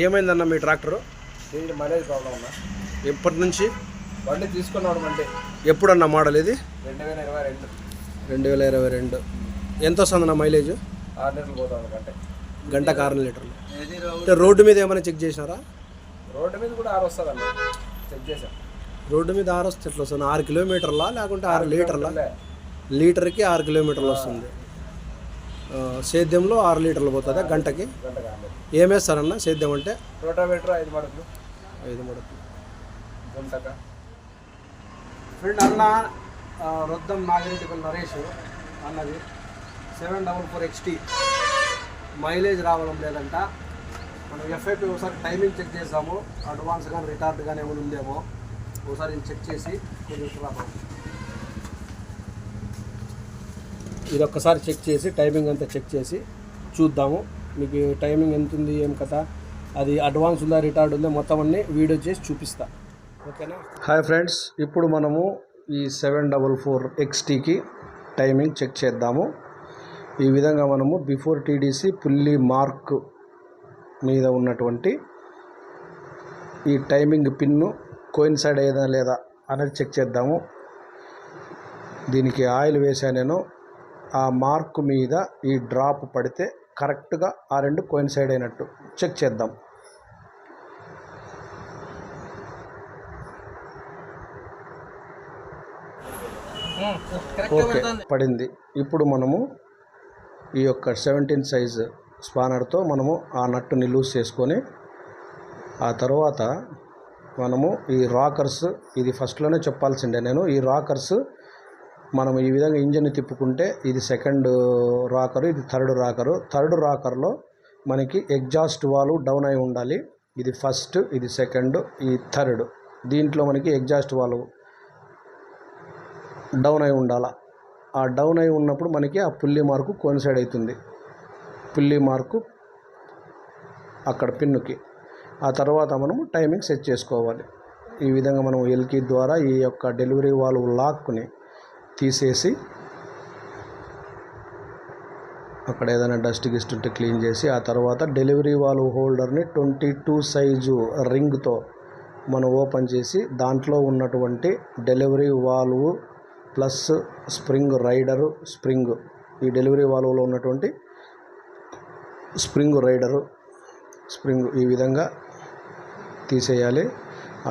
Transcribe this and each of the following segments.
ఏమైందన్న మీ tractor? దీనికి mileage problem ఉన్నా. ఎప్పటి నుంచి బండి తీసుకున్నాడు? బండి ఎప్పుడన్నా మోడల్ ఇది? 2022. 2022. ఎంత వస్తుందన్న మైలేజ్? 6 లీటర్లు పోతుంది గంటకు 6 లీటర్లు. అంటే రోడ్డు మీద ఏమైనా చెక్ చేసినారా? రోడ్డు మీద కూడా 6 వస్తుంది అన్న, చెక్ చేసాం. రోడ్డు మీద 6 వస్తే ఎట్లా వస్తుంది? 6 కిలోమీటర్లా లేకుంటే 6 లీటర్లా? లీటర్కి 6 కిలోమీటర్లు వస్తుంది. సేద్యంలో 6 లీటర్లు పోతుందా గంటకి? ఏమేస్తారన్న సేద్యం అంటే? రోటావేటర్ 5 మడతలు. 5 మడతలు గుంటక. ఫ్రెండ్ అన్న రొద్దం నాగిరెడ్డిపల్లి నరేష్ అన్నది 744 XT మైలేజ్ రావడం లేదంట. మనం ఎఫ్ఐపి ఒకసారి టైమింగ్ చెక్ చేసాము, అడ్వాన్స్ కానీ రిటార్డ్ కానీ ఏమైనా ఉందేమో ఒకసారి చెక్ చేసి కొంచెం రాము. ఇది ఒక్కసారి చెక్ చేసి టైమింగ్ అంతా చెక్ చేసి చూద్దాము. మీకు టైమింగ్ ఎంత ఉంది, ఏం కథ, అది అడ్వాన్స్ ఉందా రిటార్డ్ ఉందా మొత్తం అన్నీ వీడియో చేసి చూపిస్తా. ఓకేనా? హాయ్ ఫ్రెండ్స్, ఇప్పుడు మనము ఈ 744 XTకి టైమింగ్ చెక్ చేద్దాము. ఈ విధంగా మనము బిఫోర్ టీడీసీ పుల్లి మార్క్ మీద ఉన్నటువంటి ఈ టైమింగ్ పిన్ను కోయిన్సైడ్ అయ్యేదా లేదా అనేది చెక్ చేద్దాము. దీనికి ఆయిల్ వేసా నేను. ఆ మార్క్ మీద ఈ డ్రాప్ పడితే కరెక్ట్గా ఆ రెండు కోయిన్సైడ్ అయినట్టు చెక్ చేద్దాం. ఓకే, పడింది. ఇప్పుడు మనము ఈ యొక్క 17 సైజ్ స్పానర్తో మనము ఆ నట్టుని లూజ్ చేసుకొని ఆ తర్వాత మనము ఈ రాకర్స్, ఇది ఫస్ట్లోనే చెప్పాల్సిందే నేను, ఈ రాకర్స్ మనం ఈ విధంగా ఇంజన్ తిప్పుకుంటే ఇది సెకండ్ రాకరు, ఇది థర్డ్ రాకర్లో మనకి ఎగ్జాస్ట్ వాల్వ్ డౌన్ అయి ఉండాలి. ఇది ఫస్ట్, ఇది సెకండ్, ఈ థర్డ్. దీంట్లో మనకి ఎగ్జాస్ట్ వాల్వ్ డౌన్ అయి ఉండాలి. ఆ డౌన్ అయి ఉన్నప్పుడు మనకి ఆ పుల్లి మార్కు కోయిన్సైడ్ అవుతుంది. పుల్లి మార్కు అక్కడ పిన్నుకి. ఆ తర్వాత మనము టైమింగ్ సెట్ చేసుకోవాలి. ఈ విధంగా మనం ఎల్కీ ద్వారా ఈ యొక్క డెలివరీ వాల్వ్ లాక్ని తీసేసి అక్కడ ఏదైనా డస్ట్ గిస్ట్ ఉంటే క్లీన్ చేసి ఆ తర్వాత డెలివరీ వాల్వ్ హోల్డర్ని 22 సైజు రింగ్తో మనం ఓపెన్ చేసి దాంట్లో ఉన్నటువంటి delivery valve plus spring rider, ఈ డెలివరీ వాల్వ్లో ఉన్నటువంటి స్ప్రింగ్ రైడరు, ఈ విధంగా తీసేయాలి.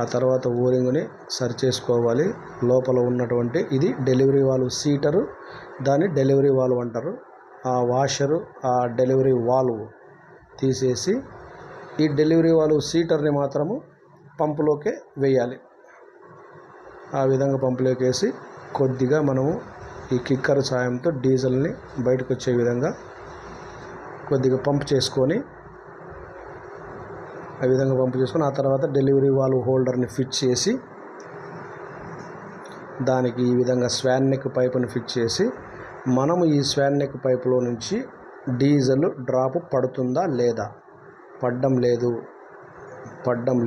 ఆ తర్వాత ఓరింగ్ని సరి చేసుకోవాలి. లోపల ఉన్నటువంటి ఇది డెలివరీ వాల్వ్ సీటరు, దాన్ని డెలివరీ వాల్వ్ అంటారు. ఆ వాషరు, ఆ డెలివరీ వాల్వ్ తీసేసి ఈ డెలివరీ వాల్వ్ సీటర్ని మాత్రము పంపులోకే వేయాలి. ఆ విధంగా పంపులోకి వేసి కొద్దిగా మనము ఈ కిక్కర్ సాయంతో డీజిల్ని బయటకు వచ్చే విధంగా కొద్దిగా పంప్ చేసుకొని ఆ విధంగా పంపు చేసుకొని ఆ తర్వాత డెలివరీ వాల్వ్ హోల్డర్ని ఫిట్ చేసి దానికి ఈ విధంగా స్వాన్ నెక్ పైపుని ఫిట్ చేసి మనము ఈ స్వాన్ నెక్ పైపులో నుంచి డీజిల్ డ్రాప్ పడుతుందా లేదా? పడ్డం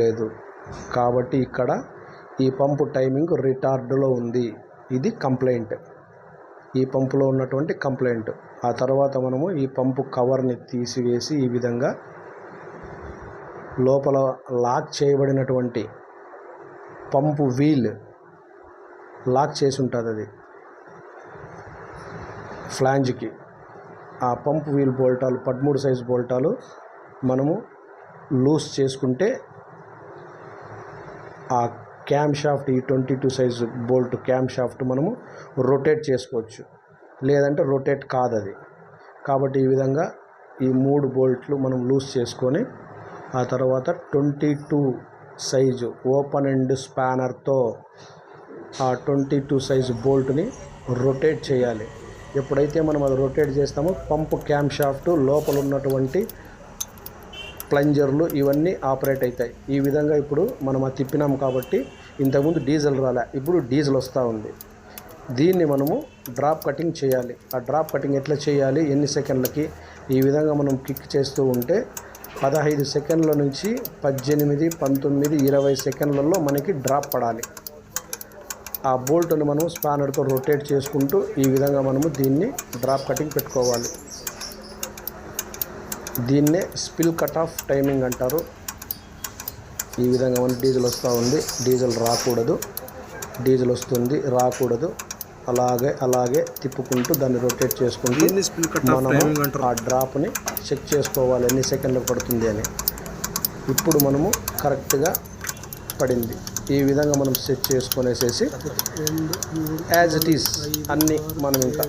లేదు కాబట్టి ఇక్కడ ఈ పంపు టైమింగ్ రిటార్డులో ఉంది. ఇది కంప్లైంట్, ఈ పంపులో ఉన్నటువంటి కంప్లైంట్. ఆ తర్వాత మనము ఈ పంపు కవర్ని తీసివేసి ఈ విధంగా లోపల లాక్ చేయబడినటువంటి పంపు వీల్ లాక్ చేసి ఉంటుంది, అది ఫ్లాంజ్కి. ఆ పంపు వీల్ బోల్టాలు 13 సైజు బోల్టాలు మనము లూజ్ చేసుకుంటే ఆ క్యామ్ షాఫ్ట్, ఈ 22 సైజు బోల్ట్ క్యామ్ షాఫ్ట్ మనము రొటేట్ చేసుకోవచ్చు, లేదంటే రొటేట్ కాదు అది. కాబట్టి ఈ విధంగా ఈ 3 బోల్ట్లు మనం లూజ్ చేసుకొని ఆ తర్వాత 22 సైజు ఓపెన్ ఎండ్ స్పానర్తో ఆ 22 సైజు బోల్ట్ని రొటేట్ చేయాలి. ఎప్పుడైతే మనం అది రొటేట్ చేస్తామో పంపు క్యామ్ షాఫ్ట్ లోపల ఉన్నటువంటి ప్లంజర్లు ఇవన్నీ ఆపరేట్ అవుతాయి. ఈ విధంగా ఇప్పుడు మనం అది తిప్పినాం కాబట్టి ఇంతకుముందు డీజిల్ రాలే, ఇప్పుడు డీజిల్ వస్తూ ఉంది. దీన్ని మనము డ్రాప్ కటింగ్ చేయాలి. ఆ డ్రాప్ కటింగ్ ఎట్లా చేయాలి, ఎన్ని సెకండ్లకి, ఈ విధంగా మనం కిక్ చేస్తూ ఉంటే 15 సెకండ్ల నుంచి 18, 19, 20 సెకండ్లలో మనకి డ్రాప్ పడాలి. ఆ బోల్ట్ని మనం స్పానర్తో రొటేట్ చేసుకుంటూ ఈ విధంగా మనము దీన్ని డ్రాప్ కటింగ్ పెట్టుకోవాలి. దీన్నే స్పిల్ కట్ ఆఫ్ టైమింగ్ అంటారు. ఈ విధంగా మనకి డీజిల్ వస్తూ ఉంది. డీజిల్ రాకూడదు, డీజిల్ వస్తుంది రాకూడదు. అలాగే తిప్పుకుంటూ దాన్ని రొటేట్ చేసుకుంటూ మనము ఆ డ్రాప్ని చెక్ చేసుకోవాలి ఎన్ని సెకండ్లు పడుతుంది అని. ఇప్పుడు మనము కరెక్ట్గా పడింది. ఈ విధంగా మనం సెట్ చేసుకునేసేసి యాజ్ ఇట్ ఈస్ అన్నీ మనం ఇంకా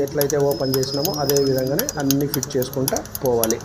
ఎట్లయితే ఓపెన్ చేసినామో అదే విధంగానే అన్నీ ఫిట్ చేసుకుంటా పోవాలి.